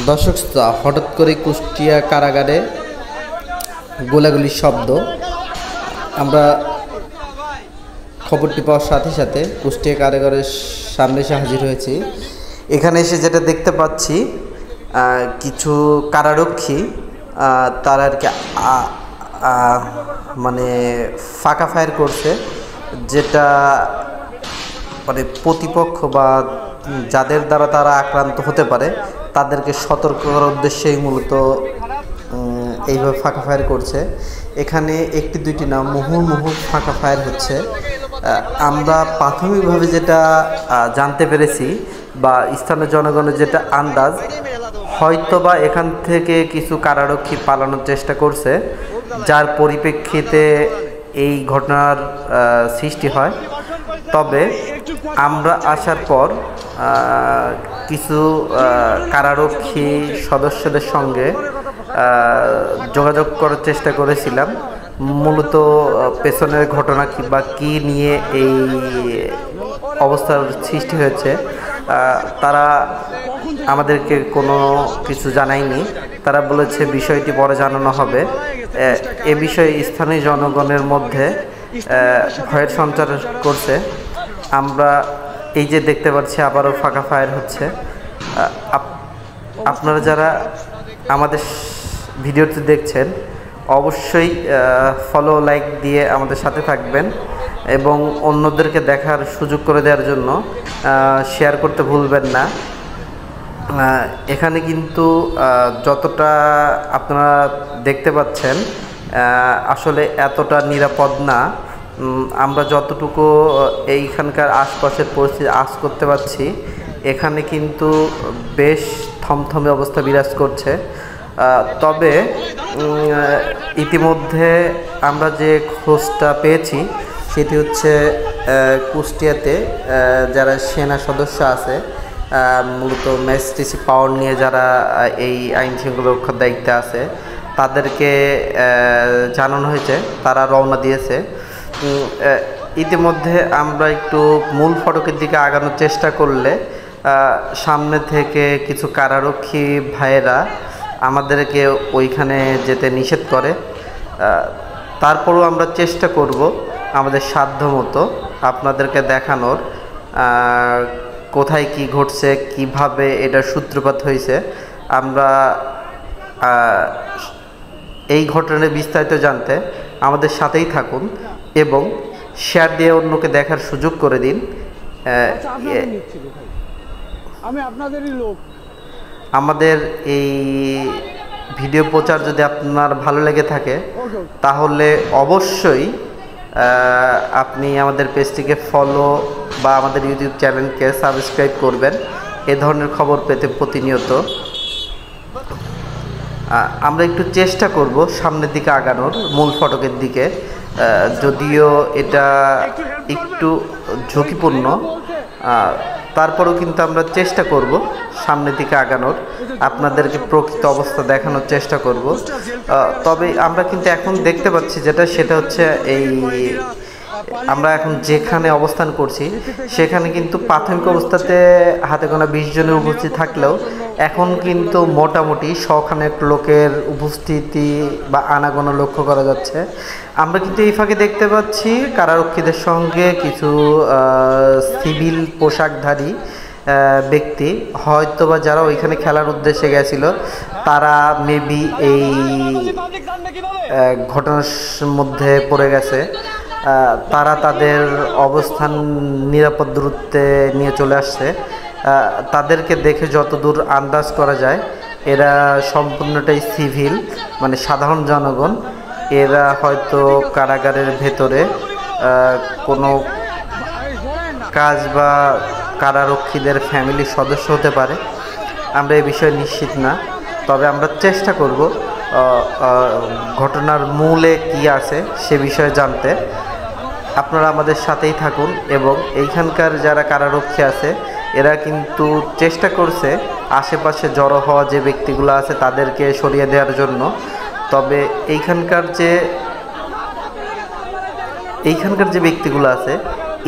দর্শক শ্রোতা, হঠাৎ করে কুষ্টিয়া কারাগারে গোলাগুলির শব্দ। আমরা খবরটি পাওয়ার সাথে সাথে কুষ্টিয়া কারাগারের সামনে এসে হাজির হয়েছি। এখানে এসে যেটা দেখতে পাচ্ছি, কিছু কারারক্ষী তারা আর কি মানে ফাঁকা ফায়ার করছে, যেটা মানে প্রতিপক্ষ বা যাদের দ্বারা তারা আক্রান্ত হতে পারে তাদেরকে সতর্ক করার উদ্দেশ্যেই মূলত এইভাবে ফাঁকা ফায়ার করছে। এখানে একটি দুইটি না, মুহুর্মুহু ফাঁকা ফায়ার হচ্ছে। আমরা প্রাথমিকভাবে যেটা জানতে পেরেছি বা স্থানীয় জনগণের যেটা আন্দাজ, হয়তোবা এখান থেকে কিছু কারারক্ষী পালানোর চেষ্টা করছে, যার পরিপ্রেক্ষিতে এই ঘটনার সৃষ্টি হয়। তবে আমরা আসার পর কিছু কারারক্ষী সদস্যদের সঙ্গে যোগাযোগ করার চেষ্টা করেছিলাম, মূলত পেছনের ঘটনা বা কী নিয়ে এই অবস্থার সৃষ্টি হয়েছে। তারা আমাদেরকে কোনো কিছু জানায়নি। তারা বলেছে বিষয়টি পরে জানানো হবে। এ বিষয়ে স্থানীয় জনগণের মধ্যে ভয়ের সঞ্চার করছে। আমরা এই যে দেখতে পাচ্ছি আবারও ফাঁকা ফায়ার হচ্ছে। আপনারা যারা আমাদের ভিডিওটি দেখছেন অবশ্যই ফলো লাইক দিয়ে আমাদের সাথে থাকবেন এবং অন্যদেরকে দেখার সুযোগ করে দেওয়ার জন্য শেয়ার করতে ভুলবেন না। এখানে কিন্তু যতটা আপনারা দেখতে পাচ্ছেন আসলে এতটা নিরাপদ না। আমরা যতটুকু এইখানকার আশপাশের পরিস্থিতি আঁচ করতে পারছি, এখানে কিন্তু বেশ থমথমে অবস্থা বিরাজ করছে। তবে ইতিমধ্যে আমরা যে খোঁজটা পেয়েছি সেটি হচ্ছে কুষ্টিয়াতে যারা সেনা সদস্য আছে, মূলত ম্যাজিস্ট্রেসি পাওয়ার নিয়ে যারা এই আইন শৃঙ্খলা রক্ষার দায়িত্বে আছে, তাদেরকে জানানো হয়েছে, তারা রওনা দিয়েছে। ইতিমধ্যে আমরা একটু মূল ফটকের দিকে আগানোর চেষ্টা করলে সামনে থেকে কিছু কারারক্ষী ভাইয়েরা আমাদেরকে ওইখানে যেতে নিষেধ করে। তারপরেও আমরা চেষ্টা করব আমাদের সাধ্য মতো আপনাদেরকে দেখানোর কোথায় কি ঘটছে, কিভাবে এটার সূত্রপাত হয়েছে। আমরা এই ঘটনার বিস্তারিত জানতে আমাদের সাথেই থাকুন এবং শেয়ার দিয়ে অন্যকে দেখার সুযোগ করে দিন। আমি আপনাদেরই লোক। আমাদের এই ভিডিও প্রচার যদি আপনার ভালো লেগে থাকে তাহলে অবশ্যই আপনি আমাদের পেজটিকে ফলো বা আমাদের ইউটিউব চ্যানেলকে সাবস্ক্রাইব করবেন এ ধরনের খবর পেতে প্রতিনিয়ত। আমরা একটু চেষ্টা করব সামনের দিকে আগানোর, মূল ফটকের দিকে, যদিও এটা একটু ঝুঁকিপূর্ণ, তারপরেও কিন্তু আমরা চেষ্টা করব সামনের দিকে আগানোর, আপনাদেরকে প্রকৃত অবস্থা দেখানোর চেষ্টা করব। তবে আমরা কিন্তু এখন দেখতে পাচ্ছি সেটা হচ্ছে এই আমরা এখন যেখানে অবস্থান করছি সেখানে কিন্তু প্রাথমিক অবস্থাতে হাতে গোনা 20 জনের উপস্থিত থাকলেও এখন কিন্তু মোটামুটি শখানেক লোকের উপস্থিতি বা আনাগোনা লক্ষ্য করা যাচ্ছে। আমরা কিন্তু এই ফাঁকে দেখতে পাচ্ছি কারারক্ষীদের সঙ্গে কিছু সিভিল পোশাকধারী ব্যক্তি, হয়তোবা যারা ওইখানে খেলার উদ্দেশ্যে গেছিল, তারা মেবি এই ঘটনার মধ্যে পড়ে গেছে। তারা তাদের অবস্থান নিরাপদ দূরত্বে নিয়ে চলে আসছে। তাদেরকে দেখে যতদূর আন্দাজ করা যায় এরা সম্পূর্ণটাই সিভিল, মানে সাধারণ জনগণ। এরা হয়তো কারাগারের ভেতরে কোনো কাজ বা কারারক্ষীদের ফ্যামিলির সদস্য হতে পারে, আমরা এই বিষয়ে নিশ্চিত না। তবে আমরা চেষ্টা করব ঘটনার মূলে কি আছে সে বিষয়ে জানতে। আপনারা আমাদের সাথেই থাকুন এবং এইখানকার যারা কারারক্ষী আছে এরা কিন্তু চেষ্টা করছে আশেপাশে জড়ো হওয়া যে ব্যক্তিগুলো আছে তাদেরকে সরিয়ে দেওয়ার জন্য। তবে এইখানকার যে ব্যক্তিগুলো আছে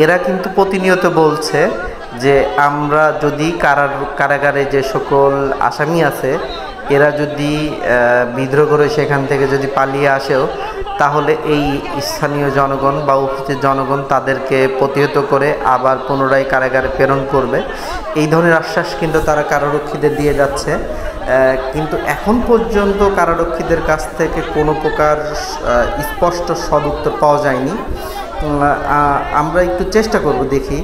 এরা কিন্তু প্রতিনিয়ত বলছে যে আমরা যদি কারাগারে যে সকল আসামি আছে এরা যদি বিদ্রোহ করে সেখান থেকে যদি পালিয়ে আসেও, তাহলে এই স্থানীয় জনগণ বা উপস্থিত জনগণ তাদেরকে প্রতিহত করে আবার পুনরায় কারাগারে প্রেরণ করবে। এই ধরনের আশ্বাস কিন্তু তারা কারারক্ষীদের দিয়ে যাচ্ছে। কিন্তু এখন পর্যন্ত কারারক্ষীদের কাছ থেকে কোনো প্রকার স্পষ্ট সদুত্তর পাওয়া যায়নি। আমরা একটু চেষ্টা করব, দেখি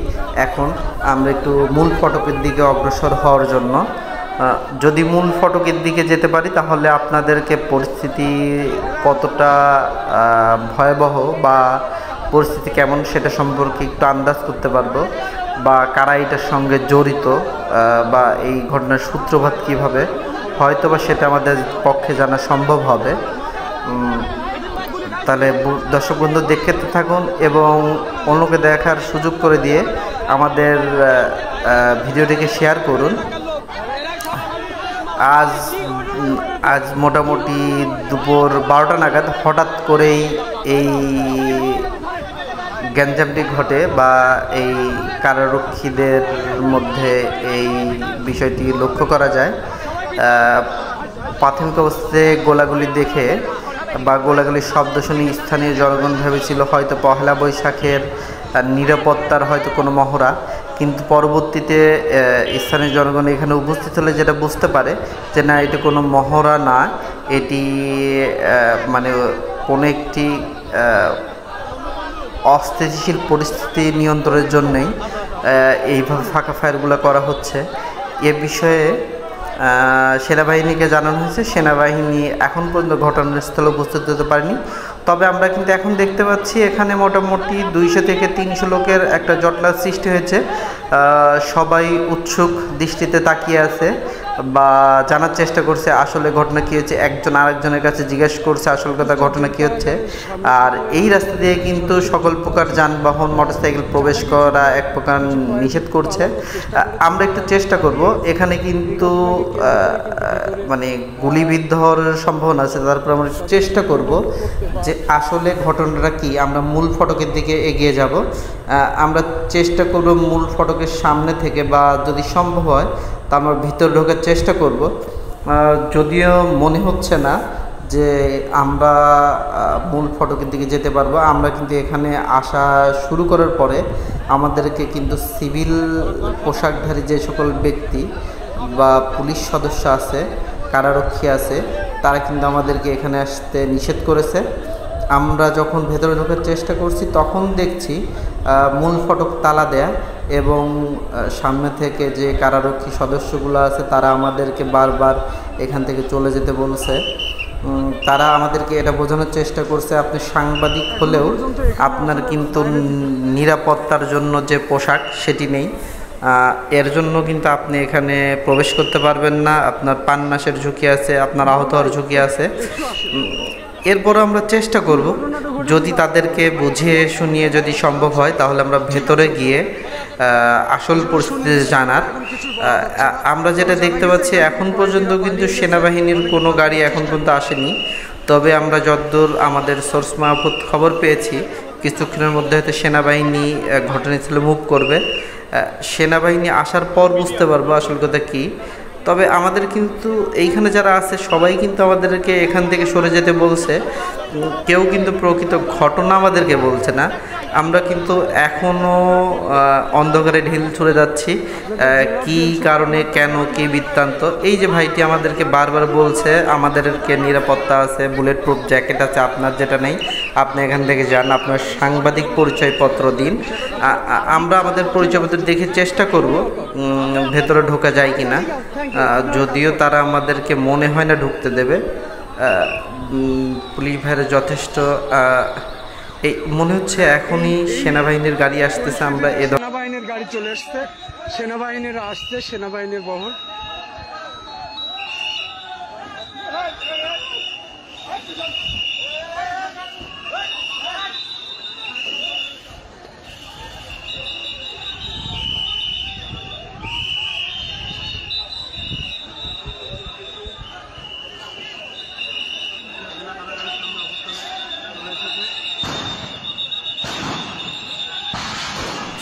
এখন আমরা একটু মূল ফটকের দিকে অগ্রসর হওয়ার জন্য। যদি মূল ফটকের দিকে যেতে পারি তাহলে আপনাদেরকে পরিস্থিতি কতটা ভয়াবহ বা পরিস্থিতি কেমন সেটা সম্পর্কে একটু আন্দাজ করতে পারবো, বা কারা এটার সঙ্গে জড়িত বা এই ঘটনার সূত্রপাত কীভাবে, হয়তো বা সেটা আমাদের পক্ষে জানা সম্ভব হবে। তাহলে দর্শক বন্ধু দেখতে থাকুন এবং অন্যকে দেখার সুযোগ করে দিয়ে আমাদের ভিডিওটিকে শেয়ার করুন। আজ মোটামুটি দুপুর 12টা নাগাদ হঠাৎ করেই এই গ্যাঞ্জামটি ঘটে, বা এই কারারক্ষীদের মধ্যে এই বিষয়টি লক্ষ্য করা যায়। প্রাথমিক অবস্থায় গোলাগুলি দেখে বা গোলাগুলির শব্দ শুনে স্থানীয় জনগণ ভেবেছিল হয়তো পহেলা বৈশাখের নিরাপত্তার হয়তো কোনো মহড়া, কিন্তু পরবর্তীতে স্থানীয় জনগণ এখানে উপস্থিত হলে যেটা বুঝতে পারে যে না, এটি কোনো মহড়া না, এটি মানে কোনো একটি অস্থিতিশীল পরিস্থিতি নিয়ন্ত্রণের জন্যই এইভাবে ফাঁকা ফায়ারগুলো করা হচ্ছে। এ বিষয়ে সেনাবাহিনীকে জানানো হয়েছে। সেনাবাহিনী এখন পর্যন্ত ঘটনাস্থলে উপস্থিত হতে পারেনি, তবে আমরা কিন্তু এখন দেখতে পাচ্ছি এখানে মোটামুটি 200 থেকে 300 লোকের একটা জটলার সৃষ্টি হয়েছে। সবাই উৎসুক দৃষ্টিতে তাকিয়ে আছে বা জানার চেষ্টা করছে আসলে ঘটনা কী হচ্ছে। একজন আরেকজনের কাছে জিজ্ঞেস করছে আসল কথা ঘটনা কী হচ্ছে। আর এই রাস্তা দিয়ে কিন্তু সকল প্রকার যানবাহন মোটরসাইকেল প্রবেশ করা এক প্রকার নিষেধ করছে। আমরা একটু চেষ্টা করব, এখানে কিন্তু মানে গুলিবিদ্ধ হওয়ার সম্ভাবনা আছে, তারপর আমরা চেষ্টা করব যে আসলে ঘটনাটা কি। আমরা মূল ফটকের দিকে এগিয়ে যাব। আমরা চেষ্টা করব মূল ফটকের সামনে থেকে, বা যদি সম্ভব হয় তা আমরা ভিতরে ঢোকার চেষ্টা করব। যদিও মনে হচ্ছে না যে আমরা মূল ফটকের দিকে যেতে পারবো। আমরা কিন্তু এখানে আসা শুরু করার পরে আমাদেরকে কিন্তু সিভিল পোশাকধারী যে সকল ব্যক্তি বা পুলিশ সদস্য আছে, কারারক্ষী আছে, তারা কিন্তু আমাদেরকে এখানে আসতে নিষেধ করেছে। আমরা যখন ভেতরে ঢোকার চেষ্টা করছি তখন দেখছি মূল ফটক তালা দেয়া, এবং সামনে থেকে যে কারারক্ষী সদস্যগুলো আছে তারা আমাদেরকে বারবার এখান থেকে চলে যেতে বলছে। তারা আমাদেরকে এটা বোঝানোর চেষ্টা করছে আপনি সাংবাদিক হলেও আপনার কিন্তু নিরাপত্তার জন্য যে পোশাক সেটি নেই, এর জন্য কিন্তু আপনি এখানে প্রবেশ করতে পারবেন না, আপনার প্রাণনাশের ঝুঁকি আছে, আপনার আহত হওয়ার ঝুঁকি আছে। এরপর আমরা চেষ্টা করব যদি তাদেরকে বুঝিয়ে শুনিয়ে যদি সম্ভব হয় তাহলে আমরা ভেতরে গিয়ে আসল পরিস্থিতি জানার। আমরা যেটা দেখতে পাচ্ছি এখন পর্যন্ত কিন্তু সেনাবাহিনীর কোনো গাড়ি এখন পর্যন্ত আসেনি, তবে আমরা যতদূর আমাদের সোর্স মারফত খবর পেয়েছি কিছুক্ষণের মধ্যে হয়তো সেনাবাহিনী ঘটনাস্থলে মুভ করবে। সেনাবাহিনী আসার পর বুঝতে পারবো আসল কথা কী। তবে আমাদের কিন্তু এইখানে যারা আছে সবাই কিন্তু আমাদেরকে এখান থেকে সরে যেতে বলছে, কেউ কিন্তু প্রকৃত ঘটনা আমাদেরকে বলছে না। আমরা কিন্তু এখনও অন্ধকারে ঢিল ছুড়ে যাচ্ছি, কি কারণে, কেন, কি বৃত্তান্ত। এই যে ভাইটি আমাদেরকে বারবার বলছে আমাদেরকে নিরাপত্তা আছে, বুলেট প্রুফ জ্যাকেট আছে, আপনার যেটা নেই আপনি এখান থেকে যান, আপনার সাংবাদিক পরিচয়পত্র দিন। আমরা আমাদের পরিচয়পত্র দেখে চেষ্টা করব ভেতরে ঢোকা যায় কি না, যদিও তারা আমাদেরকে মনে হয় না ঢুকতে দেবে। পুলিশ ভাইরা যথেষ্ট এই মনে হচ্ছে এখনই সেনাবাহিনীর গাড়ি আসতেছে। আমরা সেনাবাহিনীর গাড়ি চলে আসছে, সেনাবাহিনীর আসছে, সেনাবাহিনীর বহর।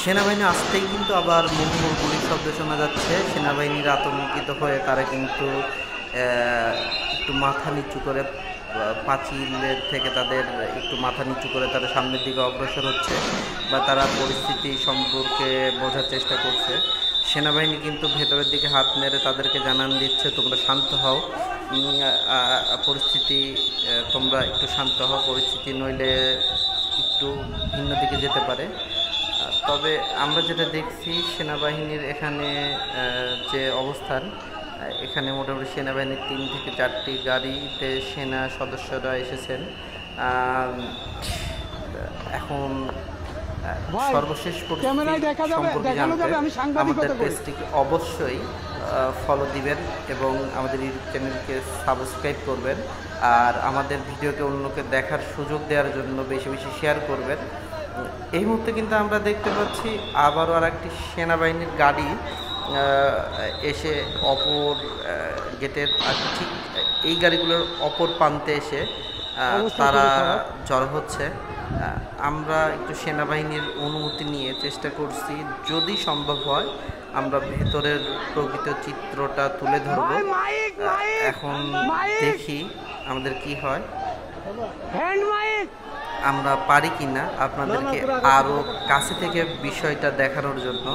সেনাবাহিনী আসতেই কিন্তু আবার মুহুর্মুর গুলির শব্দ শোনা যাচ্ছে। সেনাবাহিনীর আতঙ্কিত হয়ে তারা কিন্তু একটু মাথা নিচু করে পাঁচিলের থেকে তাদের একটু মাথা নিচু করে তারা সামনের দিকে অগ্রসর হচ্ছে বা তারা পরিস্থিতি সম্পর্কে বোঝার চেষ্টা করছে। সেনাবাহিনী কিন্তু ভেতরের দিকে হাত নেড়ে তাদেরকে জানান দিচ্ছে তোমরা শান্ত হও, পরিস্থিতি তোমরা একটু শান্ত হও, পরিস্থিতি নইলে একটু ভিন্ন দিকে যেতে পারে। তবে আমরা যেটা দেখছি সেনাবাহিনীর এখানে যে অবস্থান, এখানে মোটামুটি সেনাবাহিনীর 3 থেকে 4টি গাড়িতে সেনা সদস্যরা এসেছেন। এখন সর্বশেষ পরিস্থিতি সম্পর্কে জানতে আমাদের পেজটিকে অবশ্যই ফলো দিবেন এবং আমাদের ইউটিউব চ্যানেলকে সাবস্ক্রাইব করবেন, আর আমাদের ভিডিওকে অন্যকে দেখার সুযোগ দেওয়ার জন্য বেশি বেশি শেয়ার করবেন। এই মুহূর্তে কিন্তু আমরা দেখতে পাচ্ছি আবারও আর একটি সেনাবাহিনীর গাড়ি এসে অপর গেটের ঠিক এই গাড়িগুলোর অপর প্রান্তে এসে তারা জড়ো হচ্ছে। আমরা একটু সেনাবাহিনীর অনুমতি নিয়ে চেষ্টা করছি, যদি সম্ভব হয় আমরা ভেতরের প্রকৃত চিত্রটা তুলে ধরব। এখন দেখি আমাদের কি হয়, আমরা পারি কি না আপনাদেরকে আরও কাছে থেকে বিষয়টা দেখানোর জন্য।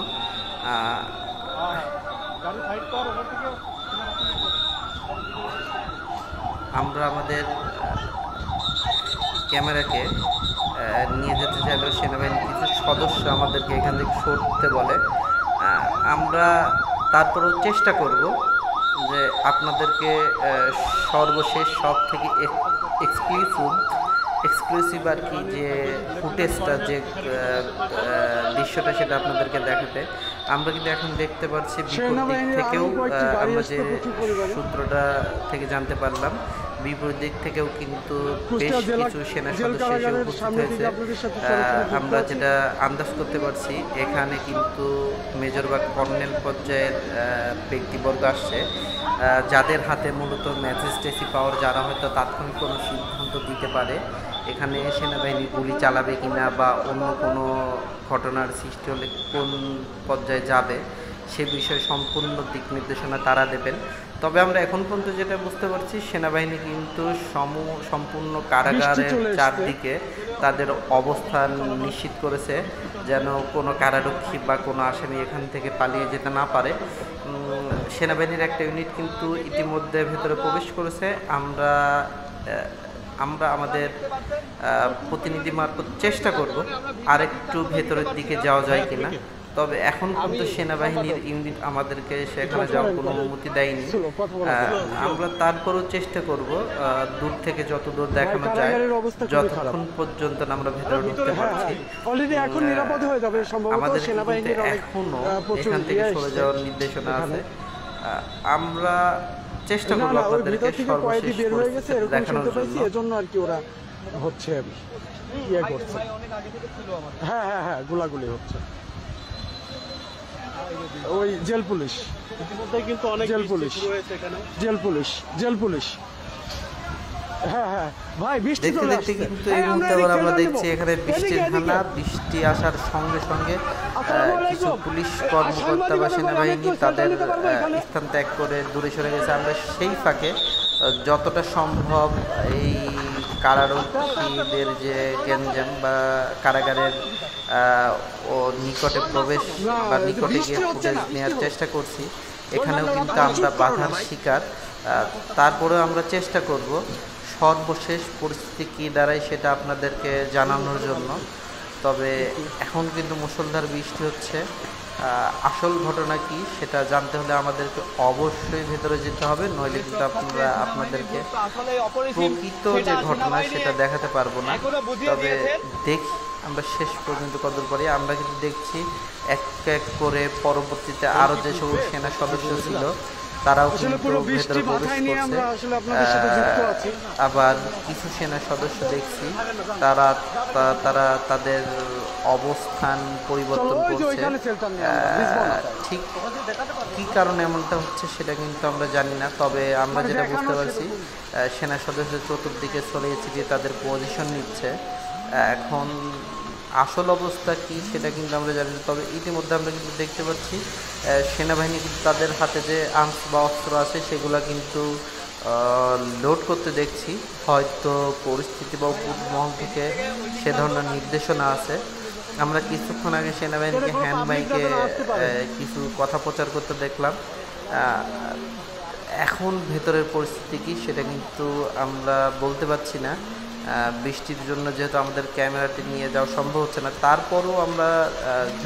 আমরা আমাদের ক্যামেরাকে নিয়ে যেতে চাইলেও সেনাবাহিনীর কিছু সদস্য আমাদেরকে এখান থেকে সরতে বলে। আমরা তারপরেও চেষ্টা করব যে আপনাদেরকে সর্বশেষ সব থেকে এক্সক্লুসিভ আর কি যে ফুটেজটা, যে দৃশ্যটা, সেটা আপনাদেরকে দেখাতে। আমরা কিন্তু এখন দেখতে পাচ্ছি বিপরীত দিক থেকেও আমরা যে সূত্রটা থেকে জানতে পারলাম, বিপরীত দিক থেকেও কিন্তু বেশ কিছু সেনা সদস্য এসে উপস্থিত হয়েছে। আমরা যেটা আন্দাজ করতে পারছি এখানে কিন্তু মেজর বা কর্নেল পর্যায়ের ব্যক্তিবর্গ আসছে, যাদের হাতে মূলত ম্যাজিস্ট্রেসি পাওয়ার, যারা হয়তো তাৎক্ষণিক কোনো সিদ্ধান্ত দিতে পারে এখানে সেনাবাহিনী গুলি চালাবে কিনা বা অন্য কোনো ঘটনার সৃষ্টি হলে কোন পর্যায়ে যাবে সে বিষয়ে সম্পূর্ণ দিক নির্দেশনা তারা দেবেন। তবে আমরা এখন পর্যন্ত যেটা বুঝতে পারছি সেনাবাহিনী কিন্তু সম্পূর্ণ কারাগারের চারদিকে তাদের অবস্থান নিশ্চিত করেছে, যেন কোনো কারারক্ষী বা কোনো আসামি এখান থেকে পালিয়ে যেতে না পারে। সেনাবাহিনীর একটা ইউনিট কিন্তু ইতিমধ্যে ভেতরে প্রবেশ করেছে। আমরা আমাদের প্রতিনিধি মারফত চেষ্টা করব আরেকটু ভেতরের দিকে যাওয়া যায় কিনা। তবে এখন কিন্তু সেনাবাহিনীর ইউনিট আমাদেরকে সেখানে যাওয়ার কোনো অনুমতি দেয়নি। আমরা তারপরও চেষ্টা করব দূর থেকে যত দূর দেখানো যায়, যতক্ষণ পর্যন্ত আমরা ভেতরে ঢুকতে পারছি। আমাদের এখনো এখান থেকে সরে যাওয়ার নির্দেশনা আছে। আমরা চেষ্টা করব আপনাদেরকে সর্বশেষ পরিস্থিতি দেখানোর জন্য আর কি ওরা হচ্ছে ইয়ে করছে। হ্যাঁ হ্যাঁ হ্যাঁ, গোলাগুলি হচ্ছে। ওই জেল পুলিশ কিন্তু অনেক জেল পুলিশ হ্যাঁ হ্যাঁ ভাই, বৃষ্টি দেখতে দেখতে কিন্তু এই মুহূর্তে আবার আমরা দেখছি এখানে বৃষ্টির হানা। বৃষ্টি আসার সঙ্গে সঙ্গে কিছু পুলিশ কর্মকর্তা বা সেনাবাহিনী তাদের স্থান ত্যাগ করে দূরে সরে গেছে। আমরা সেই ফাঁকে যতটা সম্ভব এই কারারক্ষীদের যে গ্যাঞ্জাম বা কারাগারের ও নিকটে প্রবেশ বা নিকটে গিয়ে ফুটেজ নেওয়ার চেষ্টা করছি। এখানেও কিন্তু আমরা বাধার শিকার। তারপরেও আমরা চেষ্টা করব সর্বশেষ পরিস্থিতি কী দাঁড়ায় সেটা আপনাদেরকে জানানোর জন্য। তবে এখন কিন্তু মুষলধার বৃষ্টি হচ্ছে। আসল ঘটনা কি সেটা জানতে হলে আমাদেরকে অবশ্যই ভেতরে যেতে হবে, নইলে কিন্তু আপনাদেরকে প্রকৃত যে ঘটনা সেটা দেখাতে পারবো না। তবে দেখি আমরা শেষ পর্যন্ত কদর পারি। আমরা কিন্তু দেখছি এক এক করে পরবর্তীতে আরও যে সব সেনা সদস্য ছিল তারাও কিন্তু ভেতরে প্রবেশ করছে। আবার কিছু সেনা সদস্য দেখছি তারা তাদের অবস্থান পরিবর্তন করছে। ঠিক কী কারণে এমনটা হচ্ছে সেটা কিন্তু আমরা জানি না। তবে আমরা যেটা বুঝতে পারছি সেনা সদস্য চতুর্দিকে ছড়িয়ে ছিটিয়ে তাদের পজিশন নিচ্ছে। এখন আসল অবস্থা কি সেটা কিন্তু আমরা জানি না। তবে ইতিমধ্যে আমরা কিন্তু দেখতে পাচ্ছি সেনাবাহিনী কিন্তু তাদের হাতে যে আর্মস বা অস্ত্র আছে সেগুলো কিন্তু লোড করতে দেখছি। হয়তো পরিস্থিতি বা উপমহল থেকে সে ধরনের নির্দেশনা আছে। আমরা কিছুক্ষণ আগে সেনাবাহিনীকে হ্যান্ড মাইকে কিছু কথা প্রচার করতে দেখলাম। এখন ভেতরের পরিস্থিতি কি সেটা কিন্তু আমরা বলতে পারছি না। বৃষ্টির জন্য যেহেতু আমাদের ক্যামেরাটি নিয়ে যাওয়া সম্ভব হচ্ছে না, তারপরও আমরা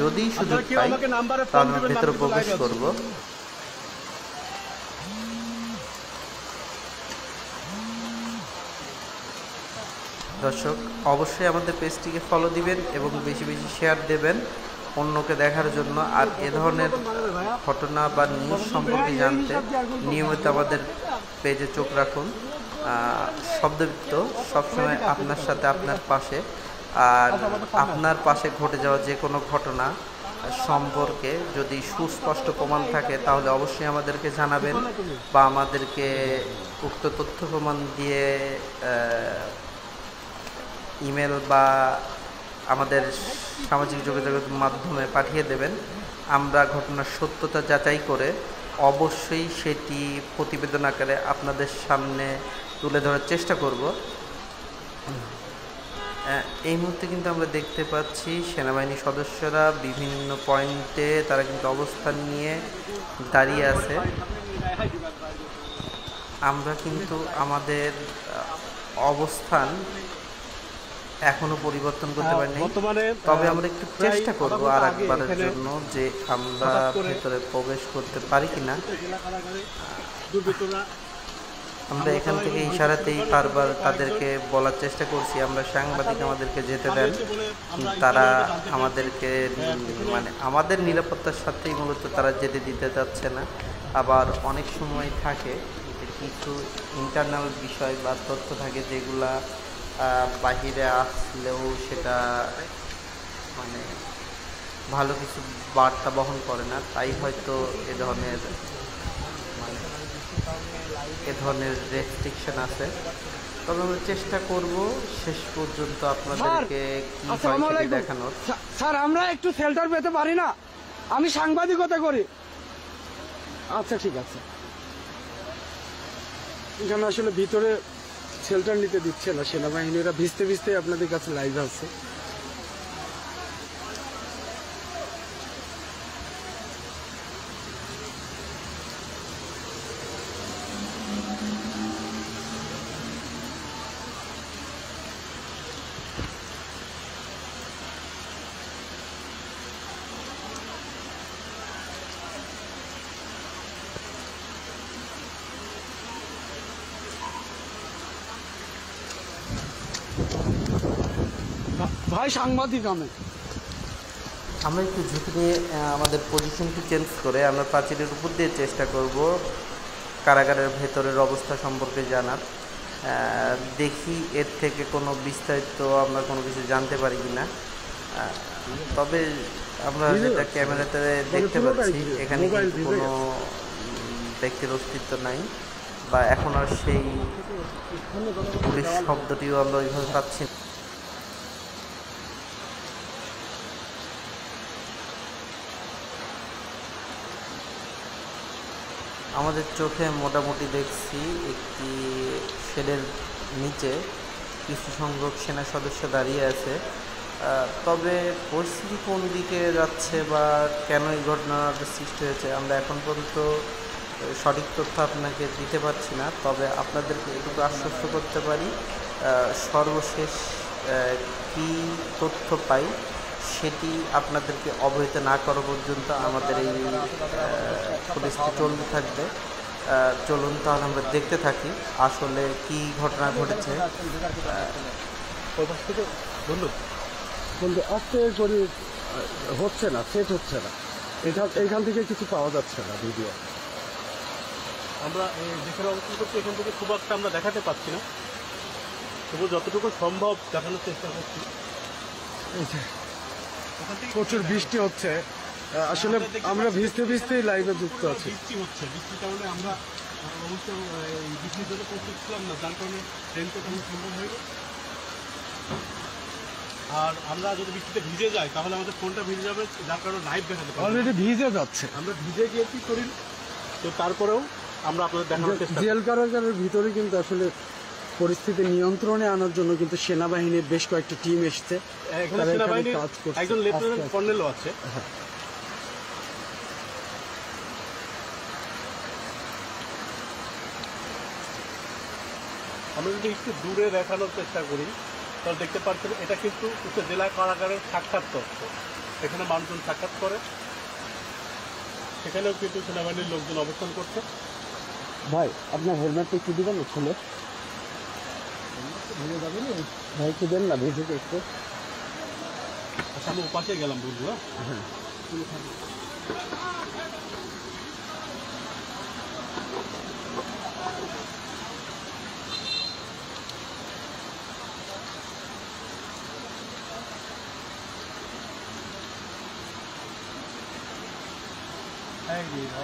যদি সুযোগ পাই তাহলে আমরা ভেতরে প্রবেশ করব। দর্শক অবশ্যই আমাদের পেজটিকে ফলো দিবেন এবং বেশি বেশি শেয়ার দেবেন অন্যকে দেখার জন্য। আর এ ধরনের ঘটনা বা নিউজ সম্পর্কে জানতে নিয়মিত আমাদের পেজে চোখ রাখুন। শব্দবৃত্ত সবসময় আপনার সাথে, আপনার পাশে। আর আপনার পাশে ঘটে যাওয়া যে কোনো ঘটনা সম্পর্কে যদি সুস্পষ্ট প্রমাণ থাকে তাহলে অবশ্যই আমাদেরকে জানাবেন বা আমাদেরকে উক্ত তথ্য প্রমাণ দিয়ে ইমেল বা আমাদের সামাজিক যোগাযোগের মাধ্যমে পাঠিয়ে দেবেন। আমরা ঘটনার সত্যতা যাচাই করে অবশ্যই সেটি প্রতিবেদন আকারে আপনাদের সামনে তুলে ধরার চেষ্টা করব। এই মুহূর্তে কিন্তু আমরা দেখতে পাচ্ছি সেনাবাহিনী সদস্যরা বিভিন্ন পয়েন্টে তারা কিন্তু অবস্থান নিয়ে দাঁড়িয়ে আছে। আমরা কিন্তু আমাদের অবস্থান এখনো পরিবর্তন করতে পারিনি, তবে আমরা একটু চেষ্টা করব আর একবারের জন্য যে আমরা ভেতরে প্রবেশ করতে পারি কিনা। আমরা এখান থেকে ইশারাতেই বারবার তাদেরকে বলার চেষ্টা করছি আমরা সাংবাদিক আমাদেরকে যেতে দেন। তারা আমাদেরকে মানে আমাদের নিরাপত্তার সাথেই মূলত তারা যেতে দিতে চাচ্ছে না। আবার অনেক সময় থাকে যে কিছু ইন্টারনাল বিষয় বা তথ্য থাকে যেগুলা বাহিরে আসলেও সেটা মানে ভালো কিছু বার্তা বহন করে না, তাই হয়তো এ ধরনের রেস্ট্রিকশন আছে। তবে আমরা চেষ্টা করব শেষ পর্যন্ত আপনাদেরকে কি হয় সেটা দেখানোর। স্যার আমরা একটু শেল্টার পেতে পারি না? আমি সাংবাদিকতা করি। আচ্ছা ঠিক আছে। এখানে আসলে ভিতরে শেল্টার নিতে দিচ্ছে না সেনাবাহিনীরা, ভিজতে ভিজতে আপনাদের কাছে লাইভ আছে। ভাই সাংবাদিক আমরা একটু ঝুঁকি নিয়ে আমাদের পজিশনটি চেঞ্জ করে আমরা প্রাচীরের উপর দিয়ে চেষ্টা করব কারাগারের ভেতরের অবস্থা সম্পর্কে জানার। দেখি এর থেকে কোনো বিস্তারিত আমরা কোনো কিছু জানতে পারি কি না। তবে আমরা যেটা ক্যামেরাতে দেখতে পাচ্ছি এখানে কিন্তু কোনো ব্যক্তির অস্তিত্ব নাই বা এখন আর সেই পুলিশ শব্দটিও আমরা ওইভাবে পাচ্ছি না। আমাদের চোখে মোটামুটি দেখছি একটি শেডের নিচে কিছু সংখ্যক সেনা সদস্য দাঁড়িয়ে আছে। তবে পরিস্থিতি কোন দিকে যাচ্ছে বা কেন এই ঘটনাটা সৃষ্টি হয়েছে আমরা এখন পর্যন্ত সঠিক তথ্য আপনাকে দিতে পারছি না। তবে আপনাদেরকে এটুকু আশ্বস্ত করতে পারি সর্বশেষ কী তথ্য পাই সেটি আপনাদেরকে অবহিত না করা পর্যন্ত আমাদের এই পরিস্থিতি চলতে থাকবে। চলুন তাহলে আমরা দেখতে থাকি আসলে কি ঘটনা ঘটেছে। বন্ধু আস্তে করে হচ্ছে না, সেট হচ্ছে না, এখান থেকে কিছু পাওয়া যাচ্ছে না ভিডিও। আমরা যেখানে অবস্থান করছি এখান থেকে খুব একটা আমরা দেখাতে পাচ্ছি না, তবু যতটুকু সম্ভব দেখানোর চেষ্টা করছি। প্রচুর বৃষ্টি হচ্ছে, আসলে আমরা ভিজতে ভিজতেই লাইভে যুক্ত আছি। বৃষ্টির কারণে আমরা অবশ্য বৃষ্টির জন্য প্রস্তুত ছিলাম না, যার কারণে ট্রেন তো তেমন সম্ভব হয়নি। আর আমরা যদি বৃষ্টিতে ভিজে যাই তাহলে আমাদের ফোনটা ভিজে যাবে, যার কারণে লাইভ দেখাতে পারবো। অলরেডি ভিজে যাচ্ছে। আমরা ভিজে গিয়েছি শরীর, তো তারপরেও আমরা আপনাদের দেখানোর চেষ্টা জেল কারাগারের ভিতরে কিন্তু আসলে পরিস্থিতি নিয়ন্ত্রণে আনার জন্য কিন্তু সেনাবাহিনীর বেশ কয়েকটি টিম এসছে। এখানে তারা সেনাবাহিনীর কাজ করছে। একজন লেফটেন্যান্ট আস্তে আস্তে। কর্নেলও আছে। আমরা যদি একটু দূরে দেখানোর চেষ্টা করি তাহলে দেখতে পাচ্ছেন এটা কিন্তু জেলা কারাগারের সাক্ষাৎ কক্ষ। এখানে মানুষজন সাক্ষাৎ করে, সেখানেও কিন্তু সেনাবাহিনীর লোকজন অবস্থান করছে। ভাই আপনার হেলমেটটা একটু দিবেন না খুলে? ভিজে যাবে না ভাই, একটু দেন না ভিজে একটু। আচ্ছা, আমি ওপাশে গেলাম বন্ধু। হ্যাঁ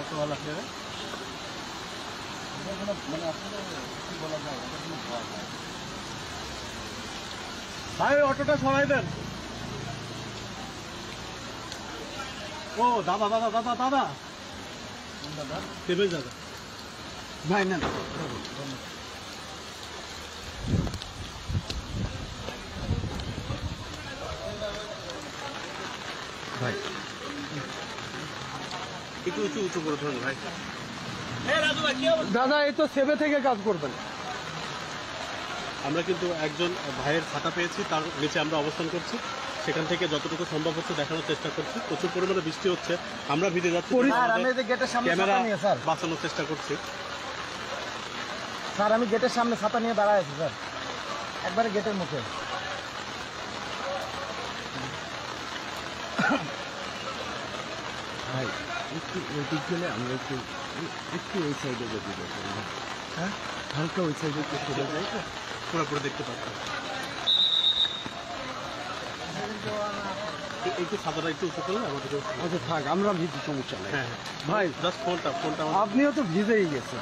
অটোওয়ালা ছেড়ে ভাই অটোটা সরাই দেন। ও দাদা দাদা দাদা দাদা দাদা দেবেন দাদা। ভাই না ভাই একটু উঁচু উঁচু করে ধরুন ভাই। দাদা এই তো সেবে থেকে কাজ করবেন। আমরা কিন্তু একজন ভাইয়ের খাতা পেয়েছি, তার নিচে আমরা অবস্থান করছি। সেখান থেকে যতটুকু সম্ভব হচ্ছে দেখানোর চেষ্টা করছি। প্রচুর পরিমাণে বৃষ্টি হচ্ছে, আমরা ভিজে যাচ্ছি, ক্যামেরা বাঁচানোর চেষ্টা করছি। স্যার আমি গেটের সামনে ছাতা নিয়ে দাঁড়ায় আছি স্যার, একবারে গেটের মুখে। ভাই একটু ওইদিক গেলে আমরা একটু ওই সাইডে যদি হ্যাঁ হালকা ওই সাইডে একটু চলে যাই তো পুরোপুরি দেখতে পাচ্ছি। একটু ছাতাটা একটু উঁচু করলে আমাদের। আচ্ছা থাক, আমরা ভিজে সমস্যা নেই। হ্যাঁ ভাই জাস্ট ফোনটা আপনিও তো ভিজেই গেছে।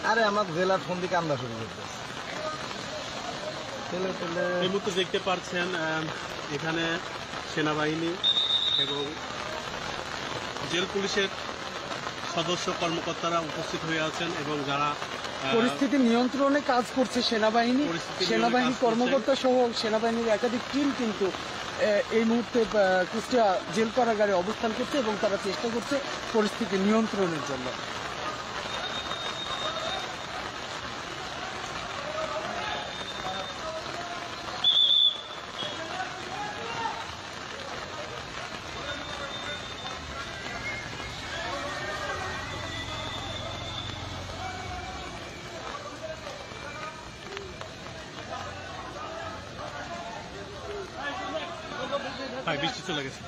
আরে আমার জেলার ফোন দিকে আমরা শুরু করতে এই মুহূর্তে দেখতে পাচ্ছেন এখানে সেনাবাহিনী এবং জেল পুলিশের সদস্য কর্মকর্তারা উপস্থিত হয়ে আছেন এবং যারা পরিস্থিতি নিয়ন্ত্রণে কাজ করছে সেনাবাহিনী। পরিস্থিতি সেনাবাহিনী নিয়ন্ত্রণে কাজ কর্মকর্তা সহ সেনাবাহিনীর একাধিক টিম কিন্তু এই মুহূর্তে কুষ্টিয়া জেল কারাগারে অবস্থান করছে এবং তারা চেষ্টা করছে পরিস্থিতি নিয়ন্ত্রণের জন্য। হ্যাঁ বৃষ্টি চলে গেছে।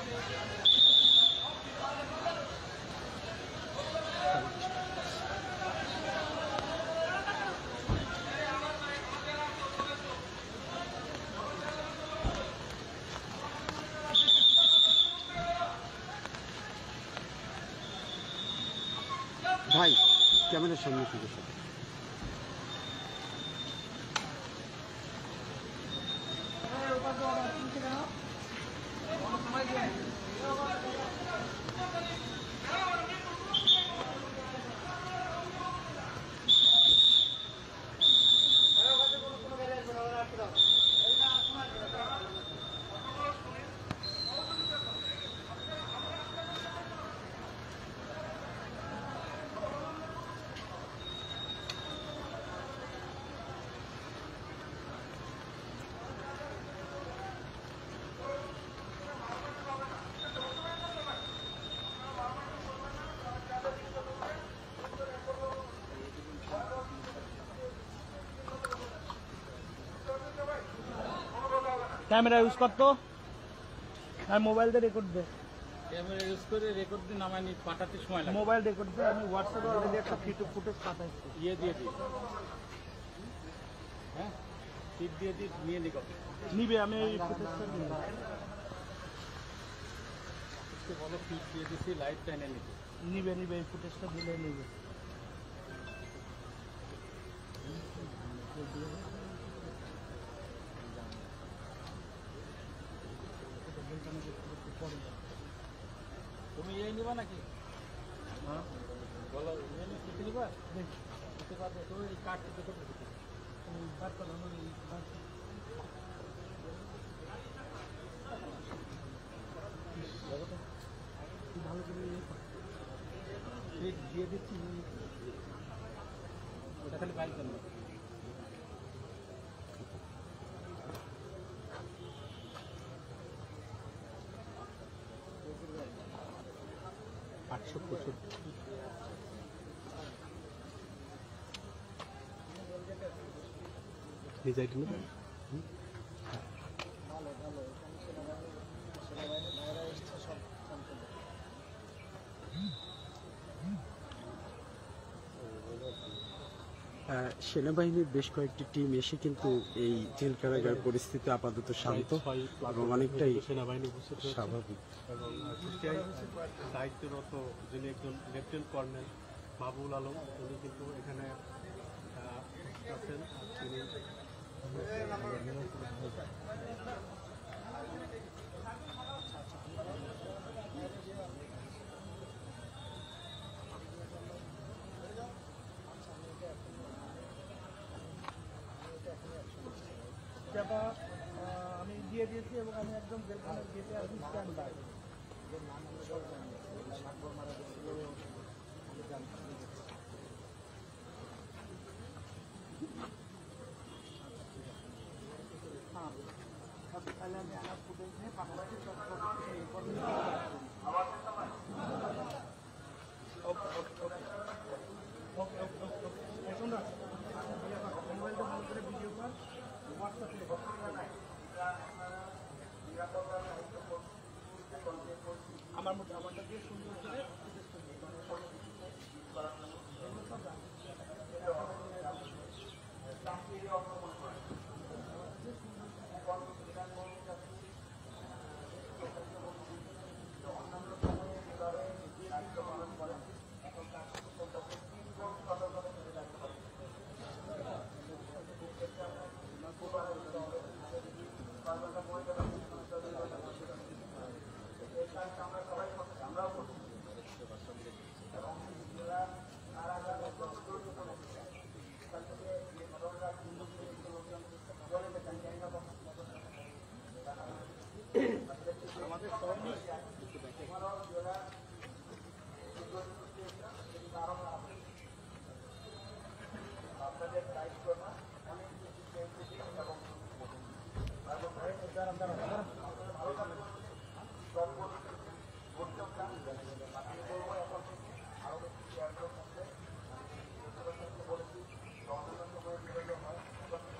ভাই ক্যামেরার সামনে থেকে স্যার। ক্যামেরা ইউজ করতো আর মোবাইল দিয়ে রেকর্ড দে। ক্যামেরা ইউজ করে রেকর্ড দিন আমায় পাঠাতে সময় লাগে। মোবাইল রেকর্ড দে, আমি হোয়াটসঅ্যাপে অলরেডি একটা ফুটেজ পাঠাইছি। ইয়ে দিয়ে দিই, হ্যাঁ টিপ দিয়ে দিই, নিয়ে নিকো নিবে, আমি এই ফুটেজটা নিব। বলো টিপ দিয়ে দিচ্ছি, লাইট টেনে নিতে। নিবে এই ফুটেজটা দিলে নিবে। নাকি বলো খেতে দিবা খেতে পারবে তো এই কাঠ থেকে করবে কাঠ করো ভালো করে দিয়ে দিচ্ছি ওটা খালি বাইক করবো 865 ডিজাইন নেবে সেনাবাহিনীর বেশ কয়েকটি টিম এসে কিন্তু এই জেল কারাগার পরিস্থিতি আপাতত শান্ত এবং অনেকটাই সেনাবাহিনী উপস্থিত হয়েছে স্বাভাবিক। এবং কুষ্টিয়ায় দায়িত্বরত যিনি একজন লেফটেন্যান্ট কর্নেল মাহবুল আলম উনি কিন্তু এখানে আছেন। তিনি আমি দিয়ে দিয়েছি এবং আমি একদম জেলখানার গেটে আছি স্ট্যান্ড বাই। তাহলে আমি আমার ফুটেজ নিয়ে পাশাপাশি মোবাইলটা ভালো করে ভিডিও কর আমার মধ্যে আমারটা দিয়ে সুন্দর করে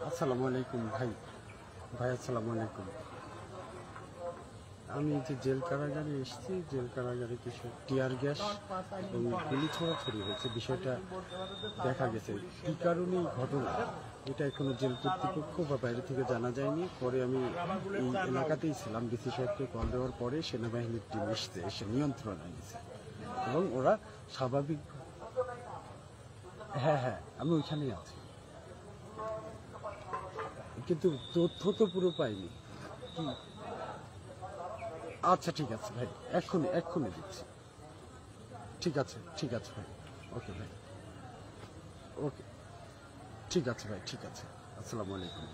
আসসালামু আলাইকুম ভাই আসসালামু আলাইকুম। আমি যে জেল কারাগারে এসেছি, জেল কারাগারে কিছু টিয়ার গ্যাস এবং গুলি ছোড়াছড়ি হয়েছে, বিষয়টা দেখা গেছে। কী কারণে এই ঘটনা এটা এখনো জেল কর্তৃপক্ষ বা বাইরে থেকে জানা যায়নি। পরে আমি এই এলাকাতেই ছিলাম, ডিসি সাহেবকে কল দেওয়ার পরে সেনাবাহিনীর টিম এসে নিয়ন্ত্রণ আনিয়েছে এবং ওরা স্বাভাবিক। হ্যাঁ আমি ওইখানেই আছি, কিন্তু তথ্য তো পুরো পাইনি। কি আচ্ছা ঠিক আছে ভাই, এক্ষুনি দিচ্ছি। ঠিক আছে ভাই, ওকে ভাই, ওকে ঠিক আছে ভাই, ঠিক আছে। আসসালামু আলাইকুম।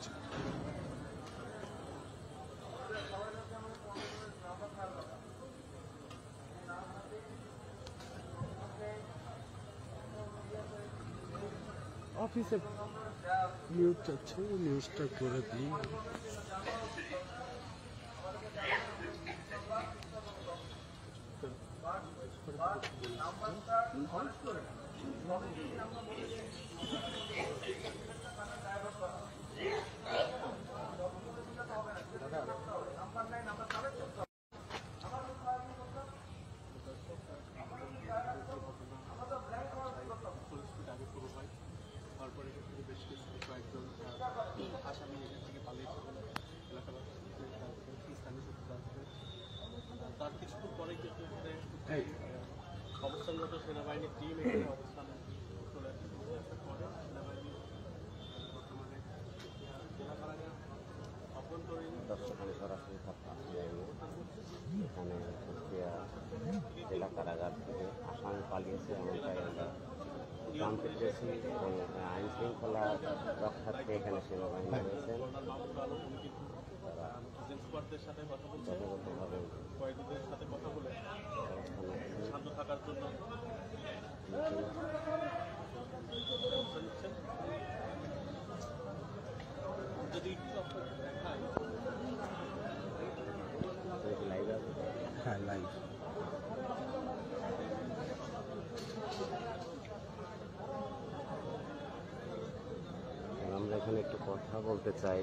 অফিসে নিউজ আছে, নিউজটা করে দিই। তারপরে বেশ কিছু কয়েকজন আসামি এখান থেকে পালিয়েছে বলে এলাকাবাসী স্থানীয় সূত্রে তার কিছুক্ষণ পরে কিন্তু এখানে অবস্থানগত সেনাবাহিনীর টিম এখানে অবস্থান চলে আসে। পরে সেনাবাহিনী বর্তমানে জেলা কারাগার অভ্যন্তরীণ সেখানে সরাসরি থাকতে যায়নি। এখানে কুষ্টিয়া জেলা কারাগার থেকে আসামি পালিয়েছে এমনটাই আমরা জানতে পেরেছি এবং আইন শৃঙ্খলা রক্ষার্থে এখানে সেনাবাহিনী রয়েছেন। তারা এজেন্টদের সাথে কথা বলছে, যথাযথভাবে কয়েদিদের সাথে কথা বলে ব্যবস্থা নিচ্ছেন। শান্ত থাকার জন্য ব্যবস্থা নিচ্ছেন। যদি একটু আপনাকে দেখাই, লাইভ আছে। হ্যাঁ লাইভ। আমরা এখানে একটু কথা বলতে চাই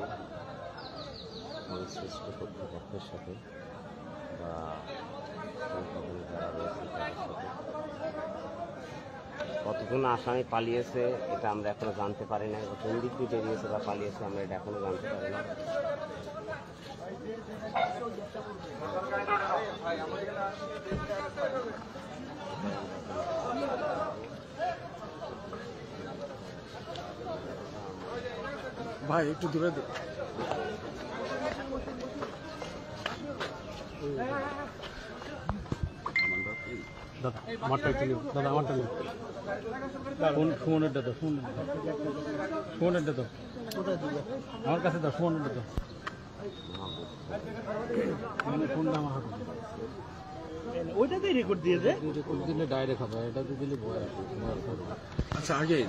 সংশ্লিষ্ট কর্তৃপক্ষের সাথে বা সংগঠনে যারা রয়েছে তাদের সাথে। কতজন আসামি পালিয়েছে এটা আমরা এখনো জানতে পারি না, কোন দিক দিয়ে বেরিয়েছে বা পালিয়েছে আমরা এটা এখনো জানতে পারি না। ভাই একটু দূরে দে। দাদা আমারটা একটু নিন, দাদা আমারটা নিন। ফোনেরটা দাও, ফোনেরটা দাও, আমার কাছে দাও, ফোনেরটা দাও। ফোনটা আমার হাতে ওইটাতেই রেকর্ড দিয়ে দেয়। রেকর্ড দিলে ডাইরেক্ট হবে, এটাতে দিলে ভয় আছে। আচ্ছা আগে